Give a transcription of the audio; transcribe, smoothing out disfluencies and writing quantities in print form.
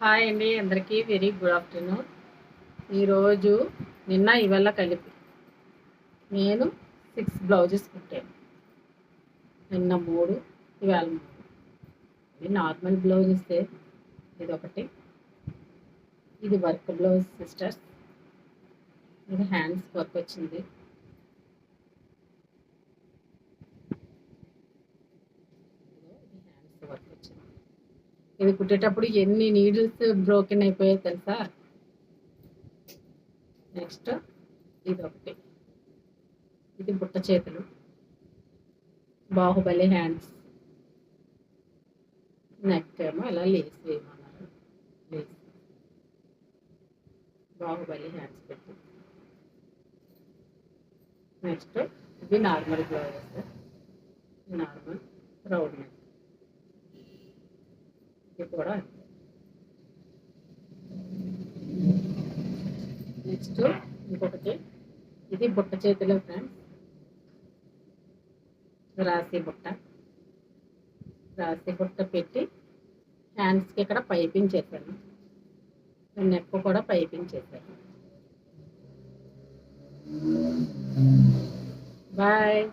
Hi అండి, అందరికీ very good afternoon. ఈరోజు ఇవాళ కలిపి నేను 6 బ్లౌజెస్ కుట్టాను. నిన్న 3, ఇవాళ 3. ఇది నార్మల్ బ్లౌజ్ ఇస్తే ఇది ఒకటి, ఇది వర్క్ బ్లౌజ్ సిస్టర్స్. ఇది హ్యాండ్స్ వర్క్ వచ్చింది. ఇది కుట్టేటప్పుడు ఎన్ని నీడిల్స్ బ్రోకెన్ అయిపోయాయి తెలుసా. నెక్స్ట్ ఇది ఒకటి, ఇది బుట్ట చేతులు, బాహుబలి హ్యాండ్స్. నెక్ ఏమో ఇలా లేస్ వేయమన్నారు, లేస్ బాహుబలి హ్యాండ్స్ పెట్టి. నెక్స్ట్ ఇది normal blouses, normal round neck. ఇది కూడా నెక్స్ట్ ఇంకొకటి, ఇది బుట్ట చేతిలో ఫ్రెండ్స్, రాసి బుట్ట పెట్టి హ్యాండ్స్కి ఇక్కడ పైపింగ్ చేశాను, నెక్ కూడా పైపింగ్ చేశాను. బాయ్.